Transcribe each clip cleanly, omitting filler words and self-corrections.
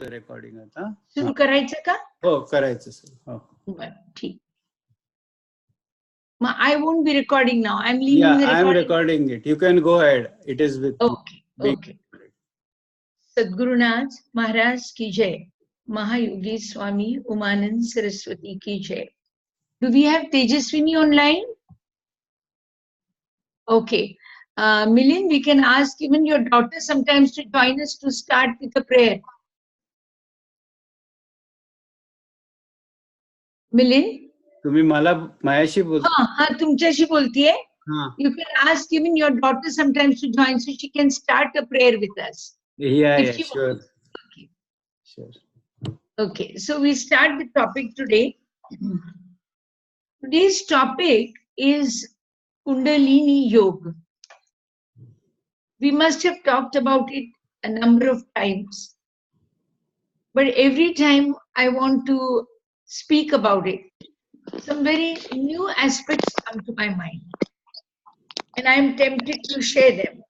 Recording आता सुरू करायचं का? हो करायचं सर. हो बरं, ठीक. I won't be recording now. I'm leaving yeah the I am recording. recording it. You can go ahead. It is with Okay. being Okay. Sadgurunath Maharaj ki jai. Mahayogi Swami Umanand Saraswati ki jai. Do we have Tejaswini online? Okay. Milind, we can ask even your daughter sometimes to join us to start with a prayer. Milind? तुम्ही मला माझ्याशी बोलता. हाँ तुमच्याशी बोलतीये. हाँ. You can ask even your daughter sometimes to join so she can start a prayer with us. Yeah, sure. Okay. Sure. Okay, so we start the topic today. Today's topic is Kundalini Yoga. We must have talked about it a number of times, but every time I want to speak about it, some very new aspects come to my mind, and I am tempted to share them,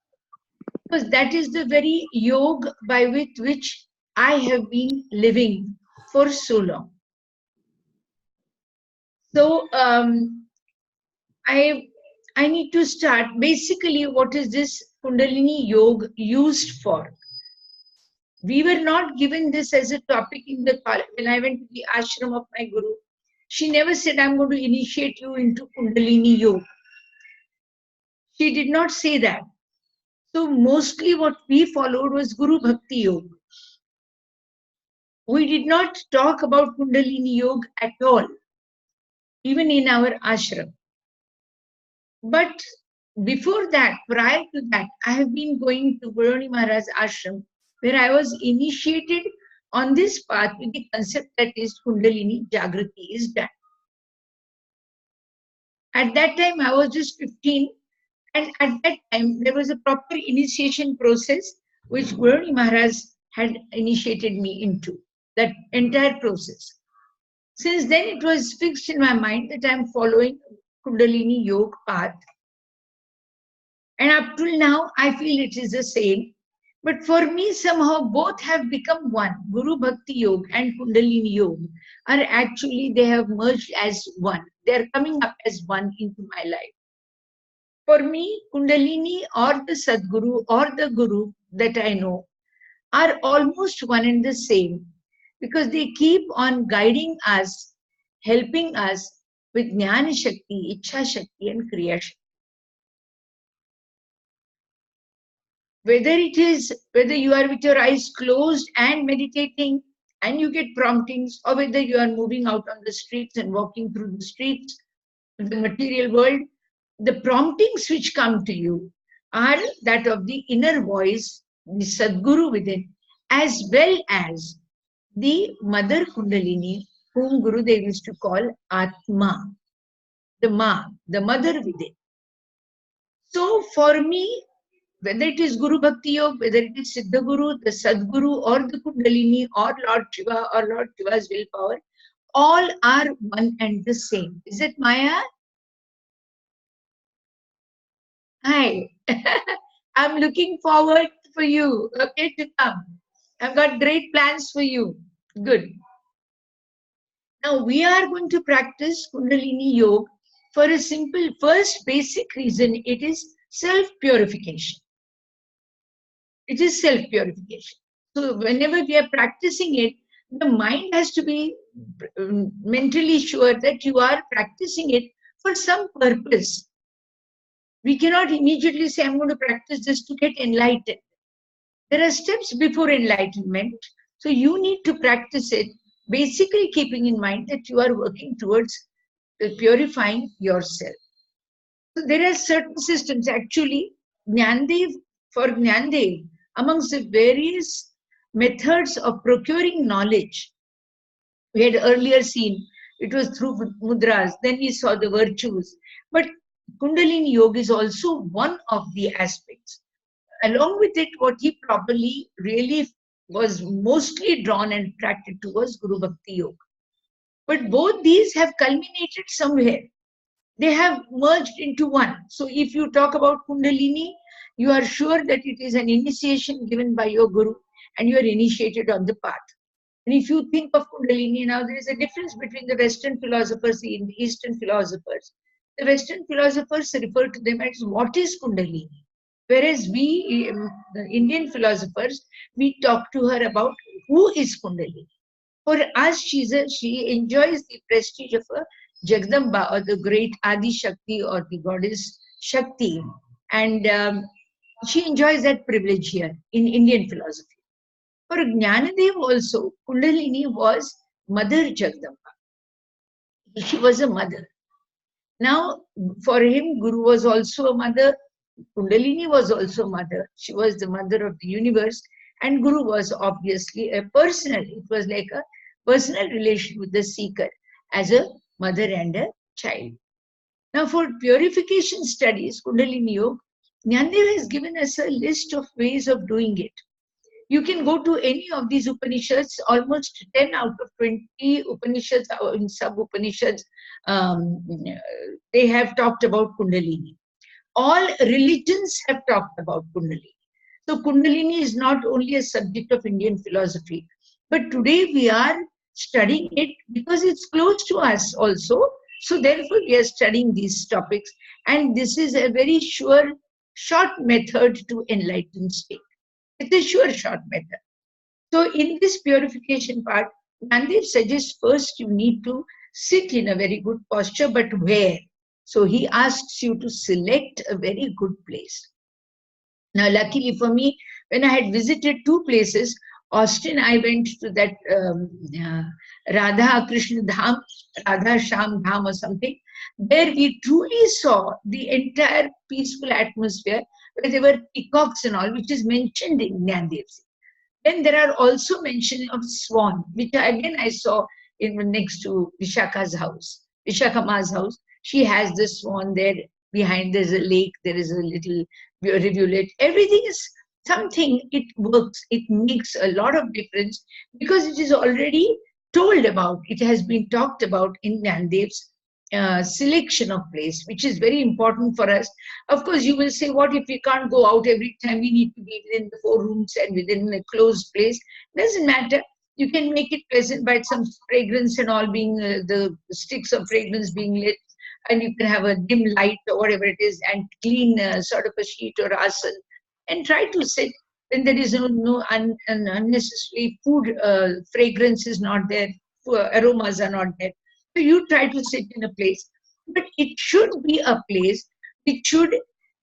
because that is the very yoga by which I have been living for so long. So I need to start. Basically, what is this Kundalini Yoga used for? We were not given this as a topic in the college. When I went to the ashram of my guru, she never said, I'm going to initiate you into Kundalini Yoga. She did not say that. So mostly what we followed was Guru Bhakti Yoga. We did not talk about Kundalini Yoga at all, even in our ashram. But before that, prior to that, I have been going to Kundalini Maharaj's ashram, where I was initiated on this path with the concept that is Kundalini Jagrati is done. At that time, I was just 15, and at that time, there was a proper initiation process which Kundalini Maharaj had initiated me into, that entire process. Since then, it was fixed in my mind that I am following Kundalini Yoga path. And up till now, I feel it is the same. But for me, somehow both have become one. Guru Bhakti Yoga and Kundalini Yoga are actually, they have merged as one. They are coming up as one into my life. For me, Kundalini or the Sadguru or the Guru that I know are almost one and the same, because they keep on guiding us, helping us with Jnana Shakti, Ichha Shakti and Kriya Shakti. Whether you are with your eyes closed and meditating and you get promptings, or whether you are moving out on the streets and walking through the streets of the material world, the promptings which come to you are that of the inner voice, the Sadguru within, as well as the Mother Kundalini, whom Gurudev used to call Atma, the mother within. So for me, whether it is Guru Bhakti Yoga, whether it is Siddha Guru, the Sadguru, or the Kundalini, or Lord Shiva, or Lord Shiva's willpower, all are one and the same. Is it Maya? Hi. I'm looking forward for you, okay, to come. I've got great plans for you. Good. Now we are going to practice Kundalini Yoga for a simple, first basic reason. It is self-purification. It is self-purification. So whenever we are practicing it, the mind has to be mentally sure that you are practicing it for some purpose. We cannot immediately say, I'm going to practice this to get enlightened. There are steps before enlightenment. So you need to practice it, basically keeping in mind that you are working towards purifying yourself. So there are certain systems. Actually, for Jnandev, amongst the various methods of procuring knowledge, we had earlier seen it was through mudras, then we saw the virtues. But Kundalini Yoga is also one of the aspects. Along with it, what he probably really was mostly drawn and attracted to was Guru Bhakti Yoga. But both these have culminated somewhere. They have merged into one. So if you talk about Kundalini, you are sure that it is an initiation given by your Guru and you are initiated on the path. And if you think of Kundalini now, there is a difference between the Western philosophers and the Eastern philosophers. The Western philosophers refer to them as what is Kundalini. Whereas we, the Indian philosophers, we talk to her about who is Kundalini. For us, she enjoys the prestige of a Jagdamba, or the great Adi Shakti, or the goddess Shakti. And she enjoys that privilege here in Indian philosophy. For Jnanadev also, Kundalini was Mother Jagdamba. She was a mother. Now, for him, Guru was also a mother. Kundalini was also a mother. She was the mother of the universe. And Guru was obviously a personal, it was like a personal relation with the seeker as a mother and a child. Now, for purification studies, Kundalini Yoga, Jnanadev has given us a list of ways of doing it. You can go to any of these Upanishads, almost 10 out of 20 Upanishads, in sub-Upanishads, they have talked about Kundalini. All religions have talked about Kundalini. So Kundalini is not only a subject of Indian philosophy, but today we are studying it because it's close to us also. So therefore we are studying these topics, and this is a very sure, short method to enlightened state. It's a sure short method. So in this purification part, Nandip suggests first you need to sit in a very good posture, but where? So he asks you to select a very good place. Now, luckily for me, when I had visited two places, Austin, I went to that Radha Krishna Dham, Radha Sham Dham or something. There we truly saw the entire peaceful atmosphere where there were peacocks and all, which is mentioned in Jnanadev. Then there are also mention of swan, which again I saw in next to Vishaka's house, Vishaka Ma's house. She has the swan there. Behind there's a lake, there is a little rivulet. Everything is something, it works, it makes a lot of difference because it is already told about, it has been talked about in Jnanadev's selection of place, which is very important for us. Of course, you will say, what if we can't go out every time? We need to be within the 4 rooms and within a closed place. Doesn't matter. You can make it pleasant by some fragrance and all being, the sticks of fragrance being lit, and you can have a dim light or whatever it is, and clean sort of a sheet or asan, and try to sit when there is no unnecessary food, fragrance is not there, aromas are not there. So you try to sit in a place, but it should be a place which should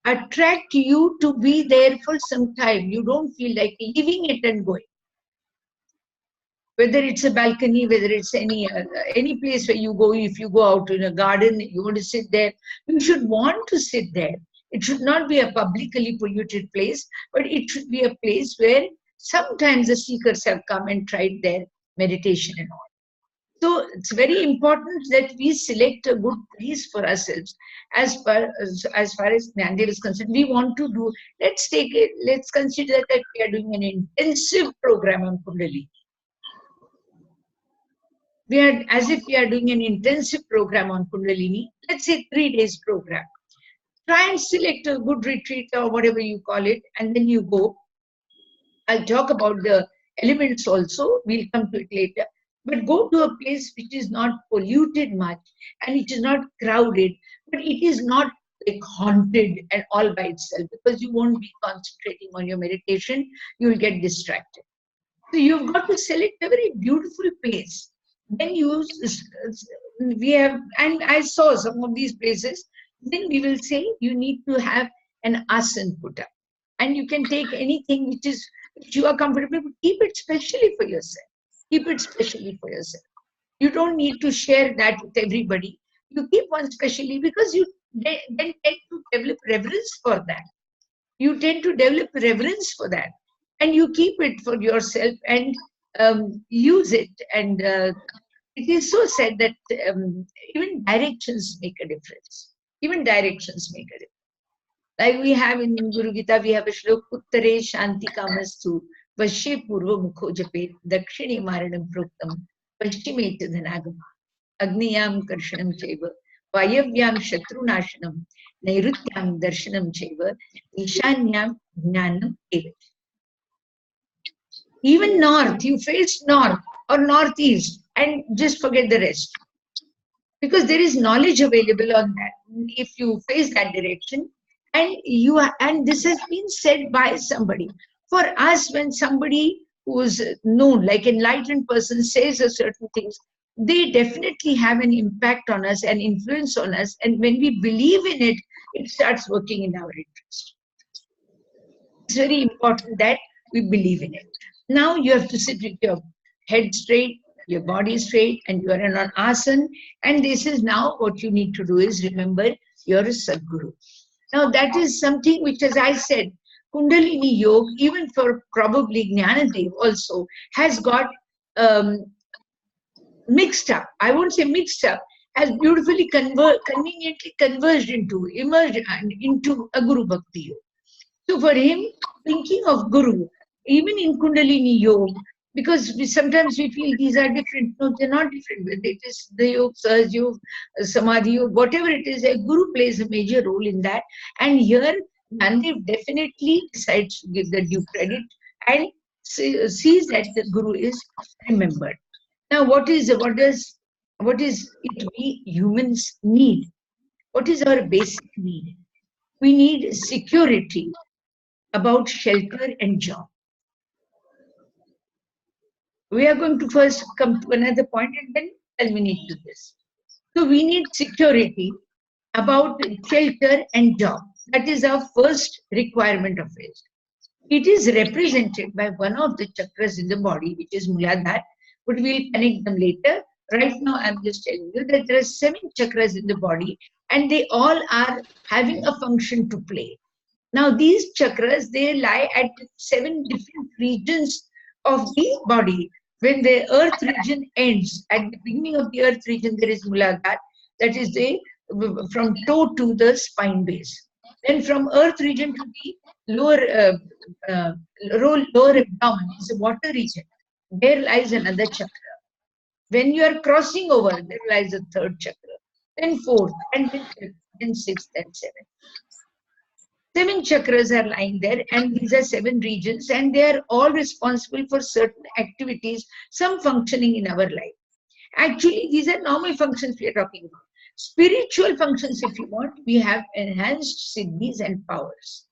attract you to be there for some time. You don't feel like leaving it and going. Whether it's a balcony, whether it's any place where you go, if you go out in a garden, you want to sit there, you should want to sit there. It should not be a publicly polluted place, but it should be a place where sometimes the seekers have come and tried their meditation and all. So it's very important that we select a good place for ourselves. As far as Jnanadev is concerned, we want to do, let's consider that we are doing an intensive program on Kundalini. We are, as if we are doing an intensive program on Kundalini, let's say 3 days program. Try and select a good retreat or whatever you call it, and then you go. I'll talk about the elements also, we'll come to it later. But go to a place which is not polluted much, and it is not crowded, but it is not like haunted and all by itself, because you won't be concentrating on your meditation, you will get distracted. So you've got to select a very beautiful place. Then and I saw some of these places, then we will say you need to have an asan put up. And you can take anything which you are comfortable with, keep it specially for yourself. Keep it specially for yourself. You don't need to share that with everybody. You keep one specially because you then tend to develop reverence for that. You tend to develop reverence for that. And you keep it for yourself and use it. And it is so said that even directions make a difference. Even directions make a difference. Like we have in Guru Gita, we have a shlok, Uttare Shanti Kamastu, Vashye Purva Mukho Jape, Dakshini Maranam Proktam, Pashchime Dhanagama, Agniyam Karshanam Cheva, Vayavyam Shatru Nashanam, Nairutyam Darshanam Cheva, Ishanyam Jnanam Eva. Even north, you face north or northeast, and just forget the rest. Because there is knowledge available on that if you face that direction, and and this has been said by somebody. For us, when somebody who's known, like enlightened person, says a certain things, they definitely have an impact on us and influence on us, and when we believe in it, it starts working in our interest. It's very important that we believe in it. Now you have to sit with your head straight, your body straight, and you are in an asana. And this is now what you need to do is remember you're a Sadguru. Now that is something which, as I said, Kundalini Yoga, even for probably Jnanadev also, has got mixed up. I won't say mixed up, has beautifully conveniently converged into, emerged into a Guru Bhakti Yoga. So for him, thinking of Guru, even in Kundalini Yoga, because sometimes we feel these are different. No, they're not different. It is the Yoga, Sahaj Yoga, Samadhi Yoga, whatever it is, a Guru plays a major role in that. And here, Nandev definitely decides to give the due credit and sees that the Guru is remembered. Now, what is it we humans need? What is our basic need? We need security about shelter and job. We are going to first come to another point and then culminate to this. So we need security about shelter and job. That is our first requirement of it. It is represented by one of the chakras in the body, which is Muladhara, but we'll connect them later. Right now, I'm just telling you that there are 7 chakras in the body, and they all are having a function to play. Now, these chakras, they lie at 7 different regions of the body. When the earth region ends, at the beginning of the earth region, there is Muladhara, that is from toe to the spine base. Then from earth region to the lower abdomen is the water region. There lies another chakra. When you are crossing over, there lies a 3rd chakra, then 4th, and then 5th, then 6th, and 7th. 7 chakras are lying there, and these are 7 regions, and they are all responsible for certain activities, some functioning in our life. Actually, these are normal functions we are talking about. Spiritual functions, if you want, we have enhanced siddhis and powers.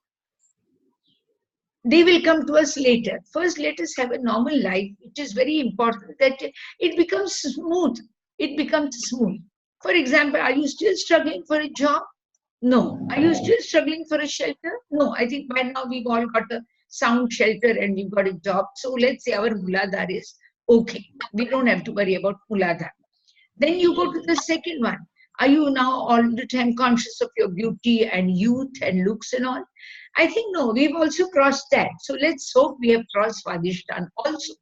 They will come to us later. First, let us have a normal life, which is very important, that it becomes smooth. It becomes smooth. For example, are you still struggling for a job? No. Are you still struggling for a shelter? No. I think by now we've all got a sound shelter and we've got a job. So let's say our Muladhara is okay. We don't have to worry about Muladhara. Then you go to the second one. Are you now all the time conscious of your beauty and youth and looks and all? I think no, we've also crossed that. So let's hope we have crossed Svadhisthana also.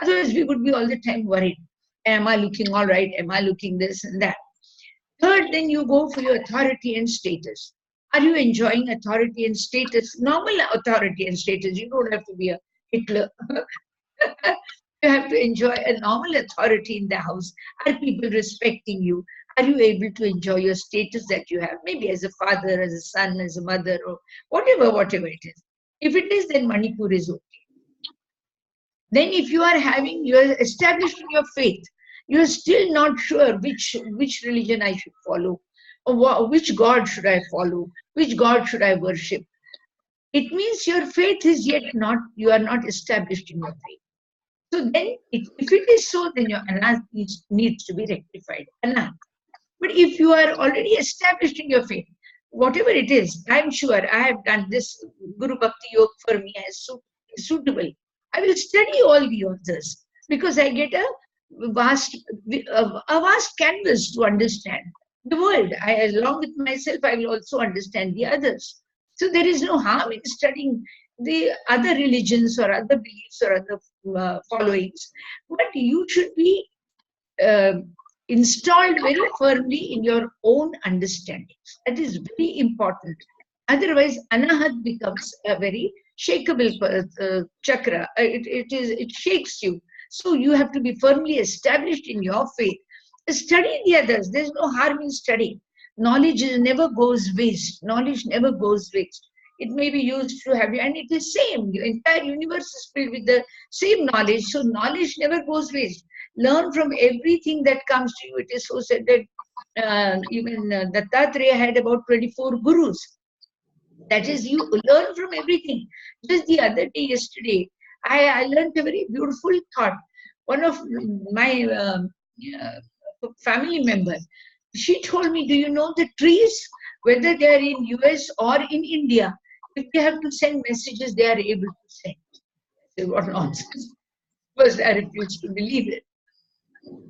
Otherwise, we would be all the time worried. Am I looking all right? Am I looking this and that? Third, then you go for your authority and status. Are you enjoying authority and status? Normal authority and status. You don't have to be a Hitler. You have to enjoy a normal authority in the house. Are people respecting you? Are you able to enjoy your status that you have? Maybe as a father, as a son, as a mother, or whatever it is. If it is, then Manipur is okay. Then if you are established in your faith, you're still not sure which religion I should follow, or which God should I follow, which God should I worship. It means your faith is yet not, you are not established in your faith. So then, if it is so, then your anath needs to be rectified. Anath. But if you are already established in your faith, whatever it is, I'm sure I have done this Guru Bhakti Yoga for me as suitable. I will study all the authors because I get a vast canvas to understand the world. Along with myself, I will also understand the others. So there is no harm in studying the other religions or other beliefs or other followings. But you should be installed very firmly in your own understandings. That is very important. Otherwise, anahat becomes a very shakeable chakra. It shakes you. So you have to be firmly established in your faith. Study the others. There's no harm in studying. Knowledge never goes waste. Knowledge never goes waste. it may be used to have you, and it is same. The entire universe is filled with the same knowledge. So knowledge never goes waste. Learn from everything that comes to you. It is so said that even Dattatreya had about 24 gurus. That is, you learn from everything. Just the other day, yesterday, I learned a very beautiful thought. One of my family members, she told me, do you know the trees, whether they are in US or in India, if they have to send messages, they are able to send. I said, what nonsense. First, I refused to believe it.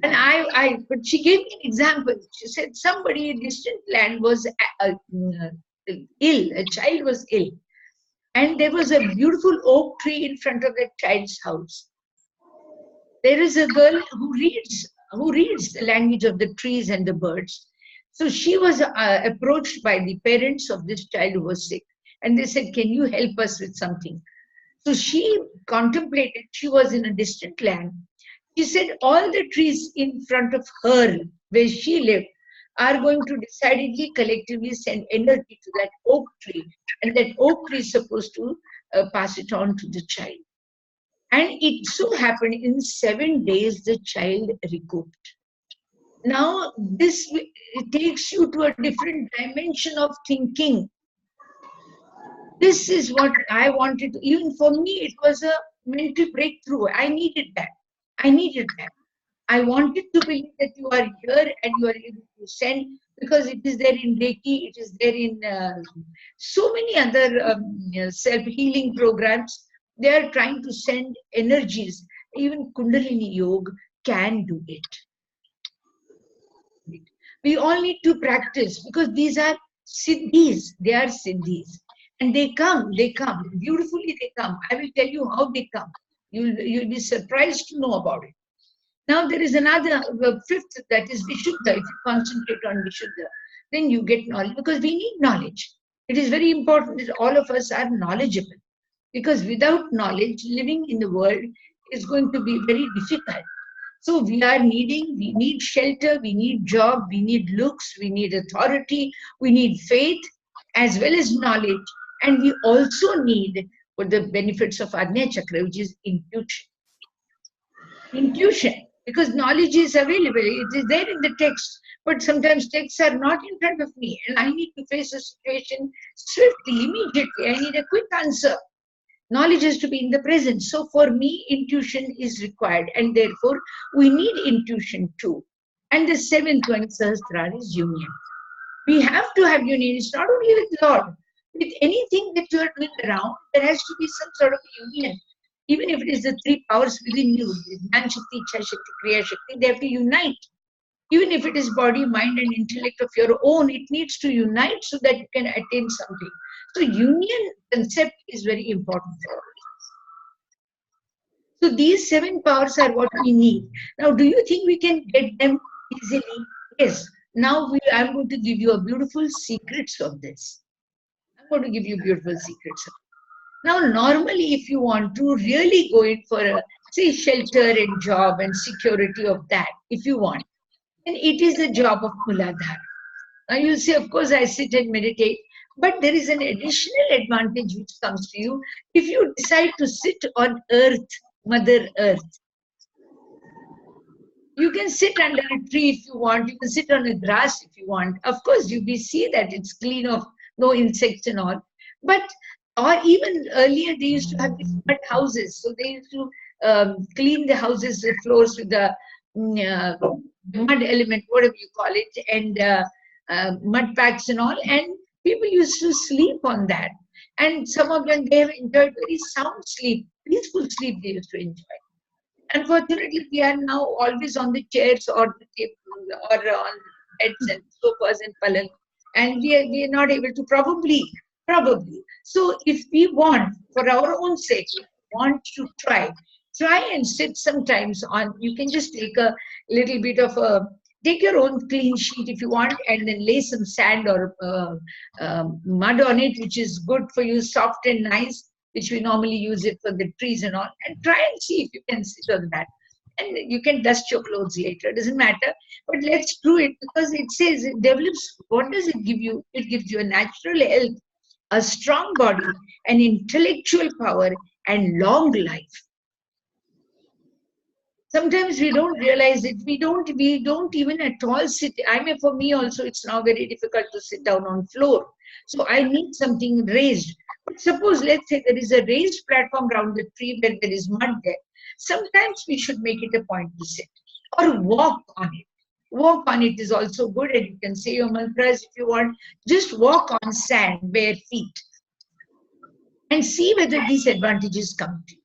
And but she gave me an example. She said somebody in distant land was ill, a child was ill. And there was a beautiful oak tree in front of that child's house. There is a girl who reads the language of the trees and the birds. So she was approached by the parents of this child who was sick. And they said, can you help us with something? So she contemplated, she was in a distant land. She said all the trees in front of her, where she lived, are going to decidedly collectively send energy to that oak tree. And that oak tree is supposed to pass it on to the child. And it so happened in 7 days, the child recouped. Now, this takes you to a different dimension of thinking. This is what I wanted to, even for me, it was a mental breakthrough. I needed that. I needed that. I wanted to believe that you are here and you are able to send, because it is there in Reiki, it is there in so many other self-healing programs. They are trying to send energies. Even Kundalini Yoga can do it. We all need to practice, because these are siddhis. They are siddhis. And they come. Beautifully they come. I will tell you how they come. You'll be surprised to know about it. Now there is another, fifth, that is Vishuddha. If you concentrate on Vishuddha, then you get knowledge, because we need knowledge. It is very important that all of us are knowledgeable, because without knowledge, living in the world is going to be very difficult. So we need shelter, we need job, we need looks, we need authority, we need faith as well as knowledge. And we also need, for the benefits of Ajna Chakra, which is intuition. Intuition, because knowledge is available, it is there in the text, but sometimes texts are not in front of me, and I need to face a situation swiftly, immediately. I need a quick answer. Knowledge has to be in the present. So for me, intuition is required, and therefore we need intuition too. And the seventh one, Sahasrara, is union. We have to have union. It's not only with Lord. With anything that you are doing around, there has to be some sort of union. Even if it is the three powers within you, Jnana Shakti, Ichha Shakti, Kriya Shakti, they have to unite. Even if it is body, mind, and intellect of your own, it needs to unite so that you can attain something. So union concept is very important for us. So these 7 powers are what we need. Now, do you think we can get them easily? Yes. Now I'm going to give you a beautiful secrets of this. I'm going to give you beautiful secrets of this. Now, normally, if you want to really go in for a, say, shelter and job and security of that, if you want, then it is the job of Muladhara. Now, you'll say, of course, I sit and meditate, but there is an additional advantage which comes to you if you decide to sit on earth, Mother Earth. You can sit under a tree if you want, you can sit on the grass if you want. Of course, you see that it's clean of no insects and all. But, or even earlier, they used to have these mud houses. So they used to clean the houses, the floors with the mud element, whatever you call it, and mud packs and all. And people used to sleep on that. And some of them, they have enjoyed very sound sleep, peaceful sleep they used to enjoy. Unfortunately, we are now always on the chairs or the table or on beds and sofas and palang, and we are not able to probably. So if we want, for our own sake, want to try and sit sometimes on, you can just take a little bit of take your own clean sheet if you want, and then lay some sand or mud on it, which is good for you, soft and nice, which we normally use it for the trees and all, and try and see if you can sit on that. And you can dust your clothes later, it doesn't matter. But let's do it, because it says it develops, what does it give you? It gives you a natural health a strong body, an intellectual power, and long life. Sometimes we don't realize it. We don't even at all sit. I mean, for me also, it's now very difficult to sit down on floor. So I need something raised. But suppose, let's say there is a raised platform around the tree where there is mud there. Sometimes we should make it a point to sit or walk on it. Walk on it is also good, and you can say your mantras if you want. Just walk on sand, bare feet, and see whether these advantages come to you.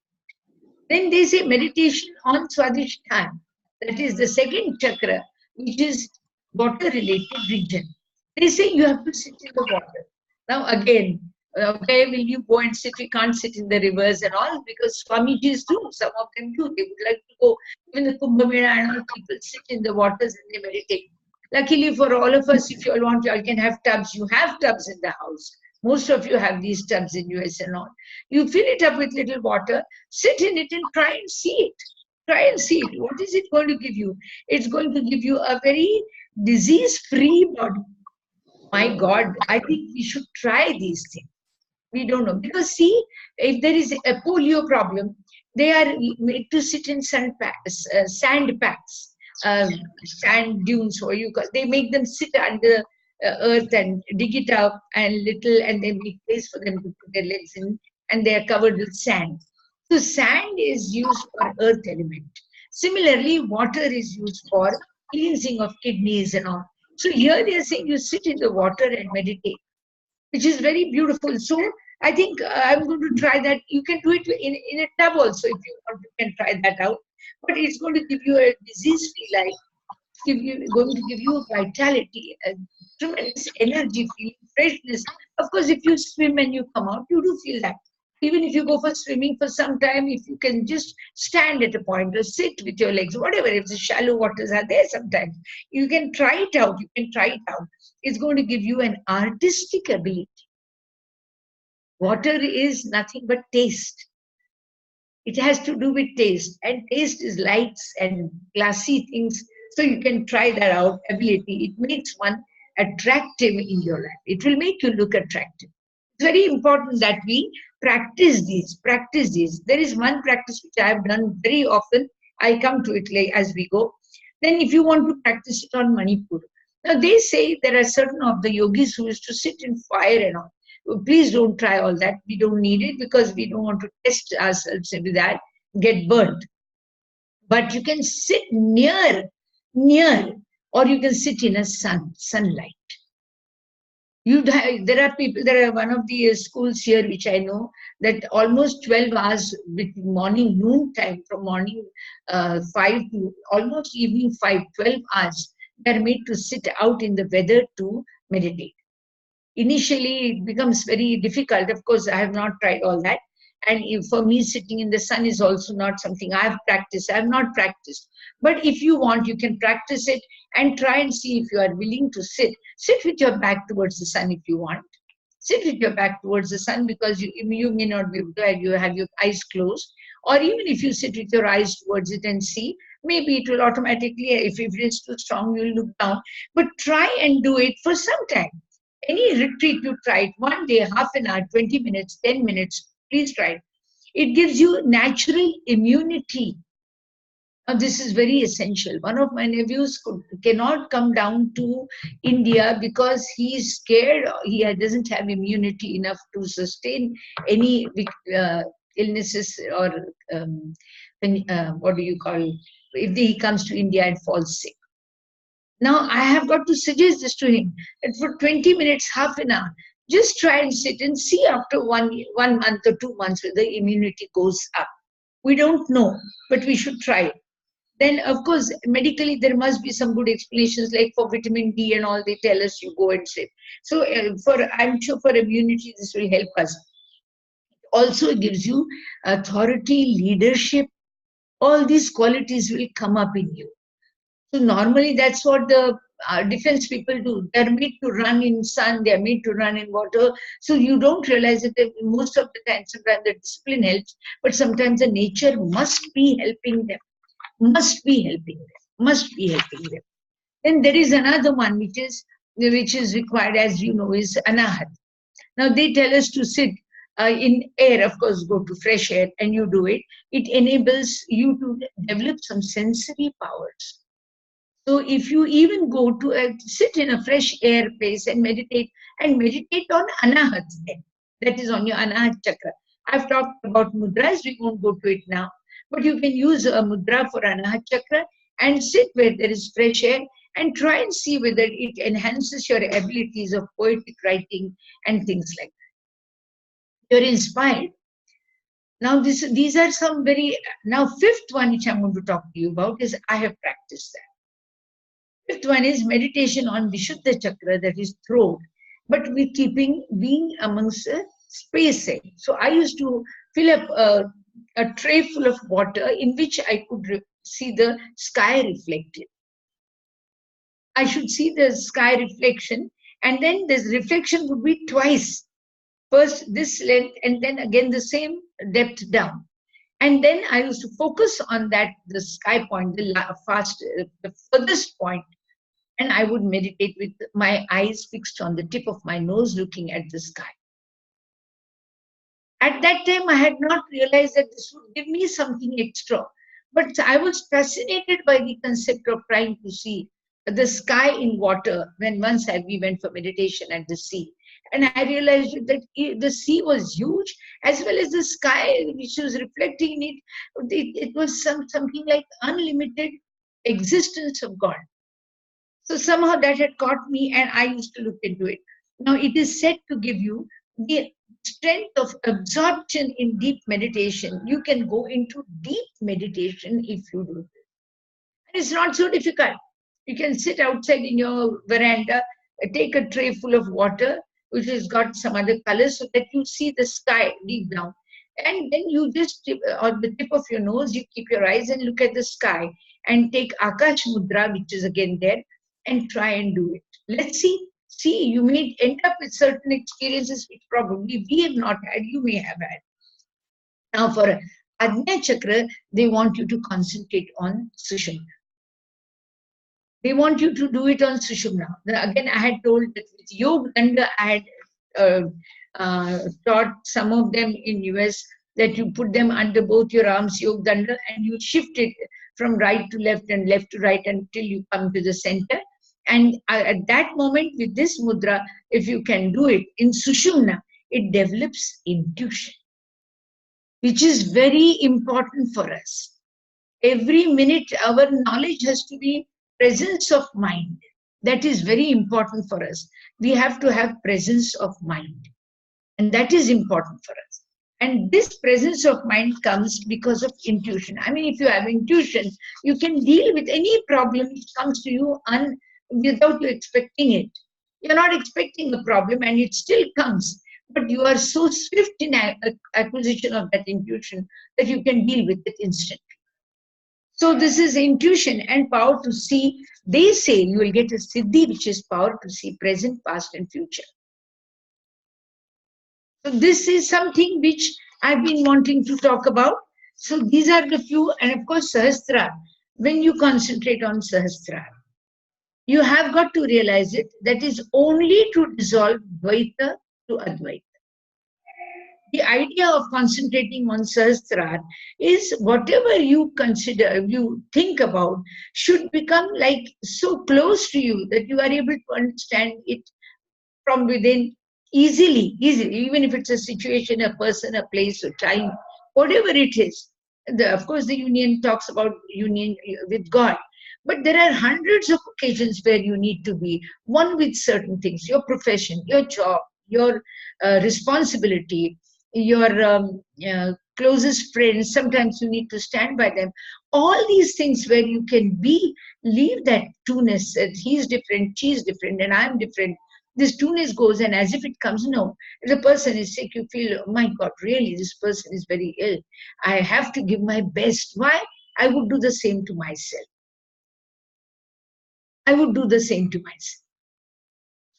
Then they say meditation on Swadhisthana, that is the second chakra, which is water-related region. They say you have to sit in the water. Now again, where will you go and sit? We can't sit in the rivers and all, because Swamijis do. Some of them do. They would like to go. Even the Kumbh Mela and all, people sit in the waters and they meditate. Luckily for all of us, if you all want, you all can have tubs. You have tubs in the house. Most of you have these tubs in US and all. You fill it up with little water, sit in it and try and see it. Try and see it. What is it going to give you? It's going to give you a very disease-free body. My God, I think we should try these things. We don't know. Because see, if there is a polio problem, they are made to sit in sand packs, sand dunes, or they make them sit under earth and dig it up and they make place for them to put their legs in, and they are covered with sand. So sand is used for earth element. Similarly, water is used for cleansing of kidneys and all. So here they are saying you sit in the water and meditate, which is very beautiful. So I think I'm going to try that. You can do it in a tub also if you want. You can try that out. But it's going to give you a disease-free life. Going to give you vitality, tremendous energy, feeling, freshness. Of course, if you swim and you come out, you do feel that. Even if you go for swimming for some time, if you can just stand at a point or sit with your legs, whatever, if the shallow waters are there sometimes, you can try it out. You can try it out. It's going to give you an artistic ability. Water is nothing but taste. It has to do with taste, and taste is lights and glassy things. So you can try that out, ability. It makes one attractive in your life. It will make you look attractive. It's very important that we practice these. There is one practice which I have done very often. I come to it as we go. Then if you want to practice it on Manipur. Now they say there are certain of the yogis who used to sit in fire and all. Please don't try all that. We don't need it because we don't want to test ourselves with that, get burnt. But you can sit near, or you can sit in a sunlight. There are one of the schools here which I know that almost 12 hours between morning, noon time, from morning 5 to almost evening 5, 12 hours, they are made to sit out in the weather to meditate. Initially, it becomes very difficult. Of course, I have not tried all that. And for me, sitting in the sun is also not something I have practiced. I have not practiced. But if you want, you can practice it and try and see if you are willing to sit. Sit with your back towards the sun if you want. Sit with your back towards the sun, because you may not be able to have your eyes closed. Or even if you sit with your eyes towards it and see, maybe it will automatically, if it is too strong, you'll look down. But try and do it for some time. Any retreat you try it, one day, half an hour, 20 minutes, 10 minutes, please try it. It gives you natural immunity. Now, this is very essential. One of my nephews cannot come down to India because he is scared. He doesn't have immunity enough to sustain any illnesses or what do you call, if he comes to India and falls sick. Now, I have got to suggest this to him, that for 20 minutes, half an hour, just try and sit and see after 1 month or 2 months whether immunity goes up. We don't know, but we should try it. Then, of course, medically, there must be some good explanations, like for vitamin D and all, they tell us you go and sit. So, I'm sure for immunity, this will help us. It also gives you authority, leadership. All these qualities will come up in you. So normally that's what the defense people do. They're made to run in sun, they're made to run in water. So you don't realize that most of the time, sometimes the discipline helps, but sometimes the nature must be helping them. Must be helping them. Then there is another one which is required, as you know, is anahat. Now they tell us to sit in air, of course, go to fresh air and you do it. It enables you to develop some sensory powers. So if you even go to sit in a fresh air place and meditate on Anahat, that is on your Anahat chakra. I've talked about mudras, we won't go to it now, but you can use a mudra for Anahat chakra and sit where there is fresh air and try and see whether it enhances your abilities of poetic writing and things like that. You're inspired. Now these are some very, now fifth one which I'm going to talk to you about is I have practiced that. Fifth one is meditation on Vishuddha Chakra, that is throat, but with being amongst a space. So I used to fill up a tray full of water in which I could see the sky reflected. I should see the sky reflection, and then this reflection would be twice. First this length, and then again the same depth down. And then I used to focus on that, the sky point, the furthest point, and I would meditate with my eyes fixed on the tip of my nose, looking at the sky. At that time, I had not realized that this would give me something extra, but I was fascinated by the concept of trying to see the sky in water when once we went for meditation at the sea. And I realized that the sea was huge, as well as the sky which was reflecting in it was something like unlimited existence of God. So somehow that had caught me, and I used to look into it. Now it is said to give you the strength of absorption in deep meditation. You can go into deep meditation if you do this. And it's not so difficult. You can sit outside in your veranda, take a tray full of water, which has got some other colors, so that you see the sky deep down. And then you just, on the tip of your nose, you keep your eyes and look at the sky and take Akash Mudra, which is again there, and try and do it. Let's see. See, you may end up with certain experiences which probably we have not had, you may have had. Now for Ajna Chakra, they want you to concentrate on Sushumna. They want you to do it on Sushumna. Again, I had told that with Yoga Danda, I had taught some of them in US that you put them under both your arms, Yoga Danda, and you shift it from right to left and left to right until you come to the center. And at that moment, with this mudra, if you can do it in Sushumna, it develops intuition, which is very important for us. Every minute, our knowledge has to be presence of mind. That is very important for us. We have to have presence of mind. And that is important for us. And this presence of mind comes because of intuition. I mean, if you have intuition, you can deal with any problem which comes to you without you expecting it. You're not expecting a problem and it still comes. But you are so swift in acquisition of that intuition that you can deal with it instantly. So this is intuition and power to see. They say you will get a siddhi, which is power to see present, past, and future. So this is something which I've been wanting to talk about. So these are the few, and of course Sahasrara. When you concentrate on Sahasrara, you have got to realize it. That is only to dissolve Dvaita to Advaita. The idea of concentrating on Sahasrara is whatever you consider, you think about, should become like so close to you that you are able to understand it from within easily, even if it's a situation, a person, a place, or time, whatever it is. Of course, the union talks about union with God. But there are hundreds of occasions where you need to be one with certain things, your profession, your job, your responsibility, your closest friends. Sometimes you need to stand by them. All these things where you can leave that two-ness, that he's different, she's different, and I'm different. This two-ness goes, and as if it comes, no. If the person is sick, you feel, oh my God, really, this person is very ill. I have to give my best. Why? I would do the same to myself. I would do the same to myself.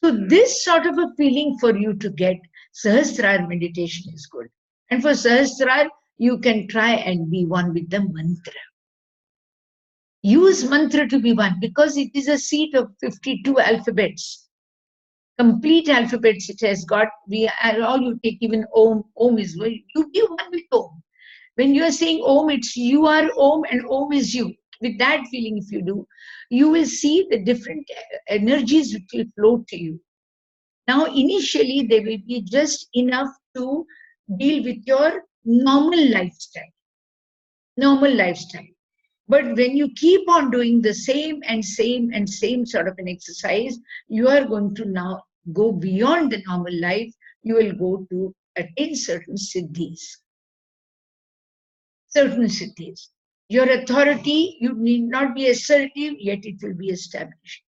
So this sort of a feeling for you to get, Sahasrara meditation is good. And for Sahasrara, you can try and be one with the mantra. Use mantra to be one, because it is a seat of 52 alphabets. complete alphabets it has got. All you take, even Om is, well, you give one with Om. When you are saying Om, it's you are Om and Om is you. With that feeling, if you do, you will see the different energies which will flow to you. Now, initially, they will be just enough to deal with your normal lifestyle. Normal lifestyle. But when you keep on doing the same and same and same sort of an exercise, you are going to now go beyond the normal life. You will go to attain certain siddhis. Certain siddhis. Your authority, you need not be assertive, yet it will be established.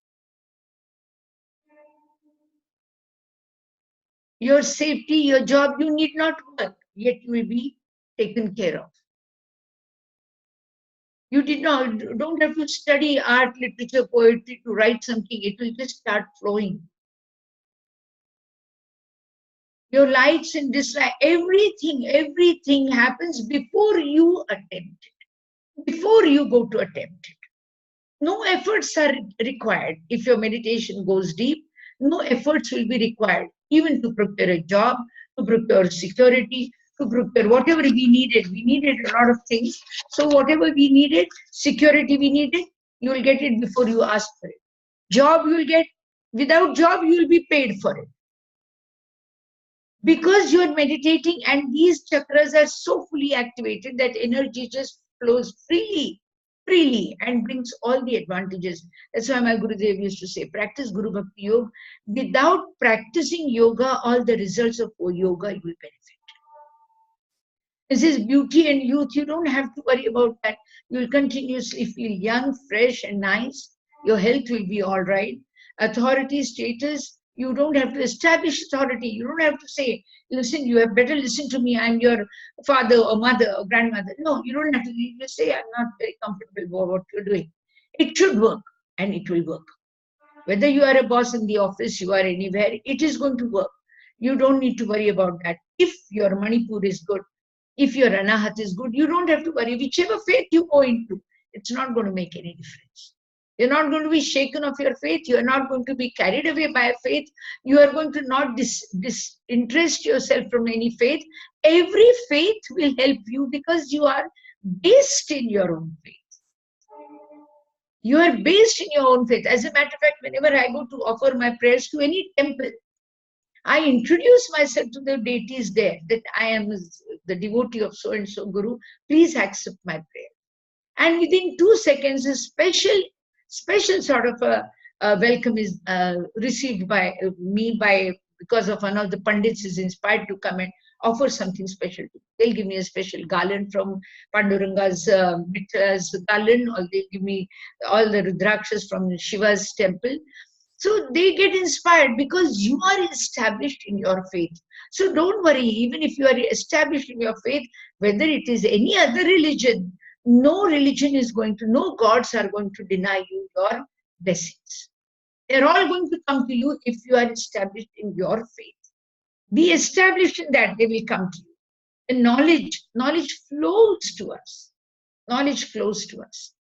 Your safety, your job, you need not work, yet you will be taken care of. You don't have to study art, literature, poetry to write something. It will just start flowing. Your likes and dislikes, everything happens before you attempt it, before you go to attempt it. No efforts are required. If your meditation goes deep, no efforts will be required, even to prepare a job, to prepare security, to prepare whatever we needed. We needed a lot of things. So whatever we needed, security we needed, you will get it before you ask for it. Job you will get. Without job, you will be paid for it. Because you are meditating and these chakras are so fully activated that energy just flows freely and brings all the advantages. That's why my Gurudev used to say, practice Guru Bhakti Yoga. Without practicing yoga, all the results of yoga you will benefit. This is beauty and youth. You don't have to worry about that. You will continuously feel young, fresh and nice. Your health will be all right. Authority, status, you don't have to establish authority. You don't have to say, listen, you have better listen to me. I'm your father or mother or grandmother. No, you don't have to. You just say, I'm not very comfortable with what you're doing. It should work and it will work. Whether you are a boss in the office, you are anywhere, it is going to work. You don't need to worry about that. If your Manipur is good, if your Anahat is good, you don't have to worry. Whichever faith you go into, it's not going to make any difference. You're not going to be shaken of your faith. You're not going to be carried away by faith. You are going to not disinterest yourself from any faith. Every faith will help you because you are based in your own faith. You are based in your own faith. As a matter of fact, whenever I go to offer my prayers to any temple, I introduce myself to the deities there, that I am the devotee of so-and-so Guru. Please accept my prayer. And within 2 seconds, a special sort of a welcome is received by me because of one of the Pandits is inspired to come and offer something special to me. They'll give me a special garland from Panduranga's garland, or they'll give me all the Rudrakshas from Shiva's temple. So they get inspired because you are established in your faith. So don't worry, even if you are established in your faith, whether it is any other religion, no religion is going to, no gods are going to deny you your blessings. They're all going to come to you if you are established in your faith. Be established in that, they will come to you. And knowledge flows to us. Knowledge flows to us.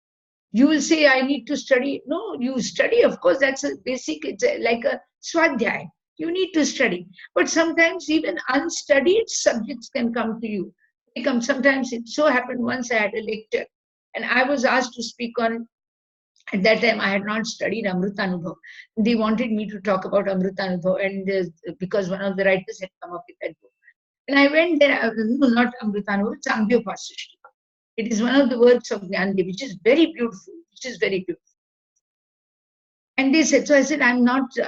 You will say, I need to study. No, you study. Of course, that's a basic, it's like a swadhyay. You need to study. But sometimes even unstudied subjects can come to you. They come. Sometimes it so happened once I had a lecture and I was asked to speak on, at that time I had not studied Amrutanubhav. They wanted me to talk about Amrutanubhav, and because one of the writers had come up with that book. And I went there, no, not Amrutanubhav, it's Ambyopasishti. It is one of the works of Gandhi, which is very beautiful, And they said, so I said, I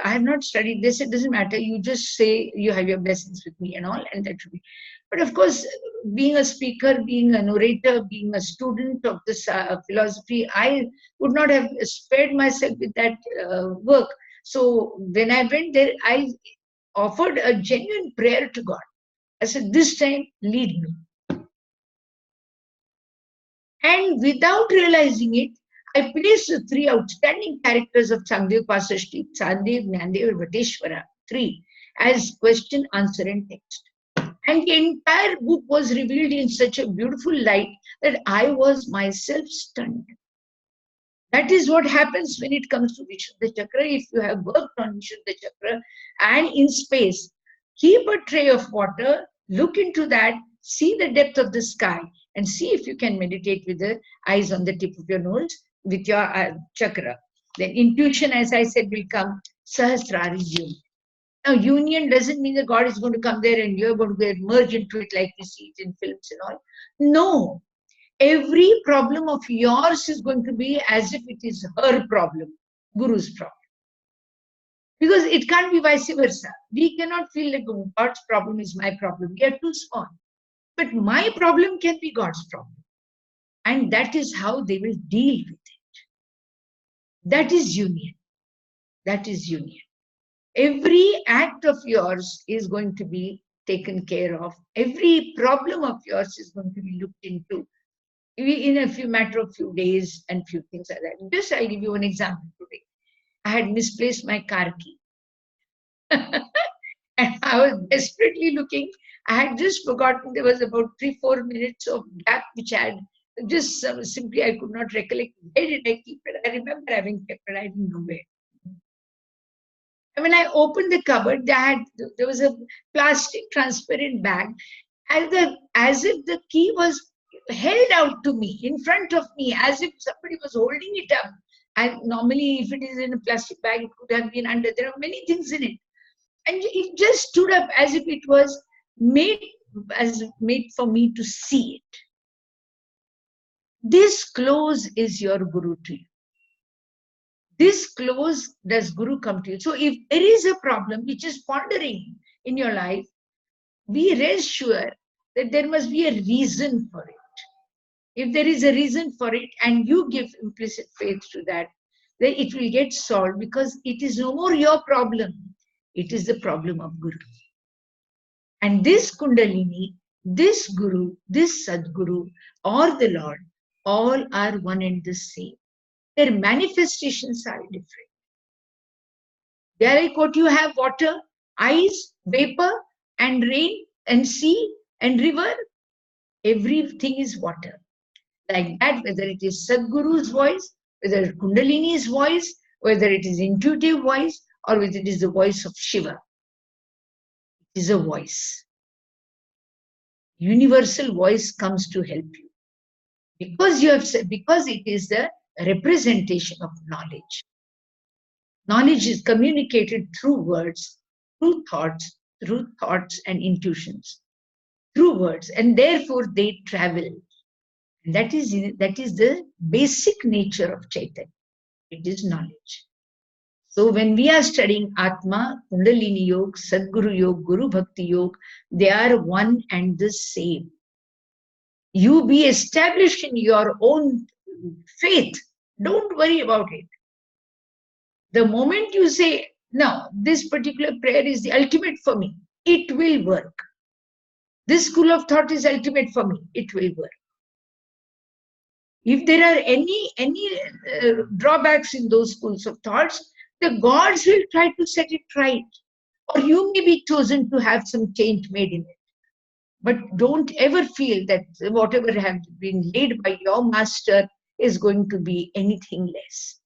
have not studied. They said, doesn't matter. You just say you have your blessings with me and all, and that should be. But of course, being a speaker, being an orator, being a student of this philosophy, I would not have spared myself with that work. So when I went there, I offered a genuine prayer to God. I said, this time, lead me. And without realizing it, I placed the 3 outstanding characters of Samgyopasashti, Saddev, Jnandev, Vateshwara, 3, as question, answer, and text. And the entire book was revealed in such a beautiful light that I was myself stunned. That is what happens when it comes to Vishuddha Chakra. If you have worked on Vishuddha Chakra and in space, keep a tray of water, look into that, see the depth of the sky, and see if you can meditate with the eyes on the tip of your nose with your chakra. Then intuition, as I said, will come. Sahasrari union. Now, union doesn't mean that God is going to come there and you're going to merge into it like we see it in films and all. No. Every problem of yours is going to be as if it is her problem, Guru's problem. Because it can't be vice versa. We cannot feel like God's problem is my problem. We are too small. But my problem can be God's problem. And that is how they will deal with it. That is union. That is union. Every act of yours is going to be taken care of. Every problem of yours is going to be looked into in a matter of few days and few things like that. Just I'll give you an example today. I had misplaced my car key. And I was desperately looking. I had just forgotten. There was about 3-4 minutes of gap which I had just simply I could not recollect. Where did I keep it? I remember having kept it. I didn't know where. And when I opened the cupboard, there was a plastic transparent bag, as if the key was held out to me in front of me, as if somebody was holding it up. And normally, if it is in a plastic bag, it could have been under. There are many things in it, and it just stood up as if it was made for me to see it. This close is your Guru to you. This close does Guru come to you. So if there is a problem which is pondering in your life, be rest sure that there must be a reason for it. If there is a reason for it and you give implicit faith to that, then it will get solved because it is no more your problem. It is the problem of Guru. And this Kundalini, this Guru, this Sadguru, or the Lord, all are one and the same. Their manifestations are different. They are like what you have: water, ice, vapor, and rain, and sea, and river. Everything is water. Like that, whether it is Sadguru's voice, whether it is Kundalini's voice, whether it is intuitive voice, or whether it is the voice of Shiva. It is a voice. Universal voice comes to help you. Because it is the representation of knowledge. Knowledge is communicated through words, through thoughts and intuitions, through words, and therefore they travel. And that is the basic nature of Chaitanya. It is knowledge. So when we are studying Atma, Kundalini Yoga, Sadguru Yoga, Guru Bhakti Yoga, they are one and the same. You be established in your own faith. Don't worry about it. The moment you say, no, this particular prayer is the ultimate for me, it will work. This school of thought is ultimate for me, it will work. If there are any drawbacks in those schools of thoughts, the gods will try to set it right. Or you may be chosen to have some change made in it. But don't ever feel that whatever has been laid by your master is going to be anything less.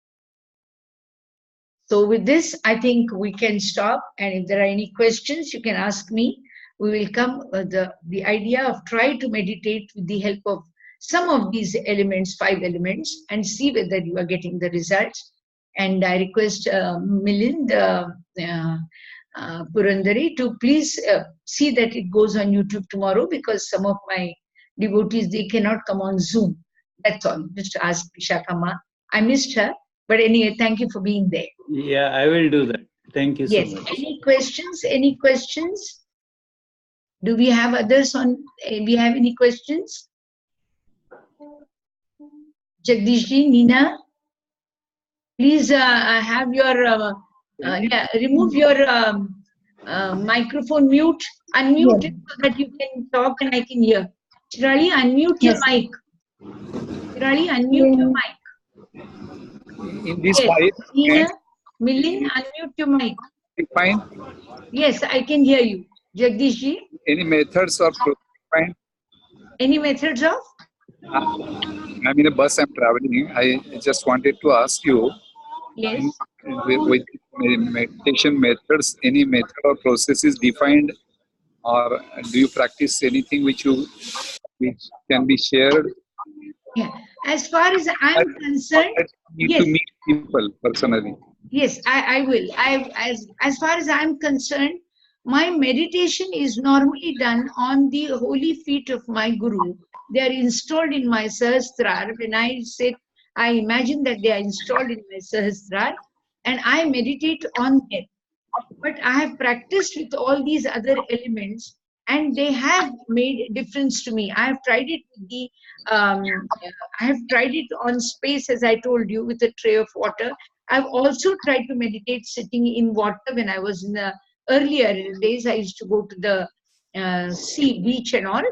So with this, I think we can stop. And if there are any questions, you can ask me. We will come the idea of try to meditate with the help of some of these elements, 5 elements, and see whether you are getting the results. And I request Milind Purandari to please see that it goes on YouTube tomorrow, because some of my devotees, they cannot come on Zoom. That's all. Just ask Vishakama. I missed her. But anyway, thank you for being there. Yeah, I will do that. Thank you so much. Any questions? Any questions? Do we have others on? We have any questions? Jagdishji, Nina, please have your remove your microphone mute, unmute it so that you can talk and I can hear. Chirali, unmute your mic. Chirali, unmute your mic. In this file, Nina, Milin, unmute your mic. Fine. Yes, I can hear you. Jagdishji. Any methods of fine? Any methods of? I'm in a bus. I'm traveling. I just wanted to ask you, Yes. with meditation methods, any method or process is defined, or do you practice anything which can be shared? Yeah. As far as I I'm concerned, need to yes. meet people personally. Yes, I will. As far as I'm concerned, my meditation is normally done on the holy feet of my guru. They are installed in my sahasrar. When I sit, I imagine that they are installed in my sahasrar, and I meditate on them. But I have practiced with all these other elements, and they have made a difference to me. I have tried it with the I have tried it on space, as I told you, with a tray of water. I've also tried to meditate sitting in water. When I was in the earlier days, I used to go to the sea, beach and all.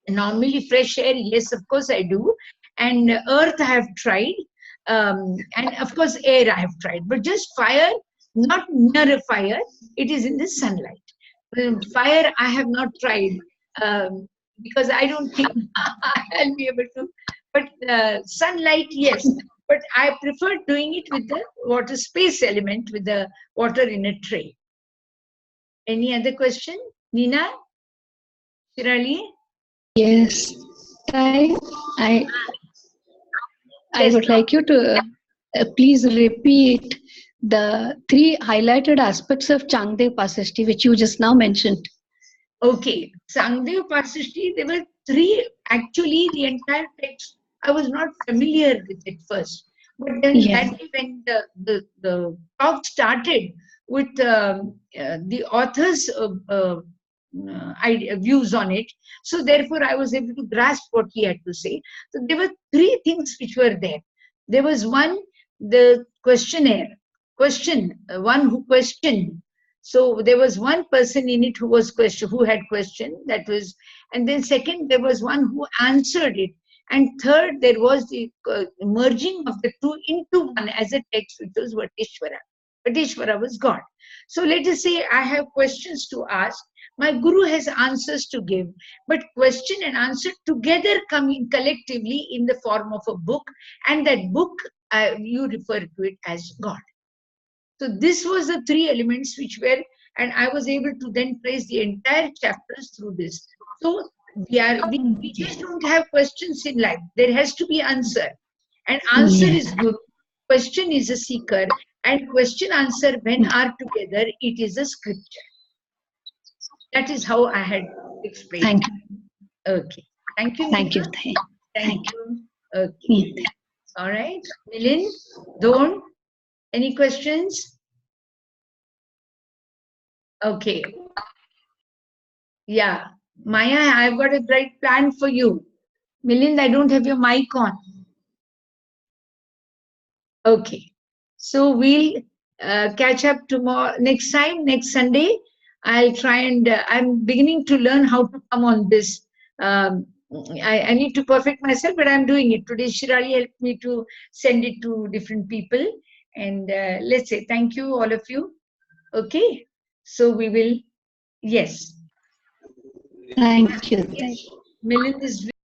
Normally fresh air, yes, of course I do. And earth I have tried. And of course air I have tried. But just fire, not near a fire, it is in the sunlight. Fire I have not tried, because I don't think I'll be able to. But sunlight, yes. But I prefer doing it with the water space element, with the water in a tray. Any other question? Nina? Shirali? Yes, I Yes. would like you to please repeat the three highlighted aspects of Changdev Pasishti which you just now mentioned. Okay, Sangdev Pasishti, there were three, actually the entire text, I was not familiar with it first. But then Yes. that day when the talk started with the author's views on it, so therefore I was able to grasp what he had to say. So there were three things which were there. There was one, the questionnaire, one who questioned. So there was one person in it who had questioned, that was, and then second there was one who answered it, and third there was the merging of the two into one as a text, which was Vateshwara. Vateshwara was God. So let us say I have questions to ask, my guru has answers to give, but question and answer together come in collectively in the form of a book, and that book you refer to it as God. So this was the three elements which were, and I was able to then trace the entire chapters through this. So we just don't have questions in life. There has to be answer. And answer Yes. is guru. Question is a seeker. And question answer, when are together, it is a scripture. That is how I had explained. Thank you. Okay. Thank you. Thank you. Neha. Thank you. Okay. Yeah. All right. Milind, Don, any questions? Okay. Yeah. Maya, I've got a great plan for you. Milind, I don't have your mic on. Okay. So we'll catch up tomorrow, next time, next Sunday. I'll try and I'm beginning to learn how to come on this. Um, I need to perfect myself, but I'm doing it. Today, Shirali helped me to send it to different people. And let's say thank you, all of you. Okay. So we will, yes. Thank you. Milind is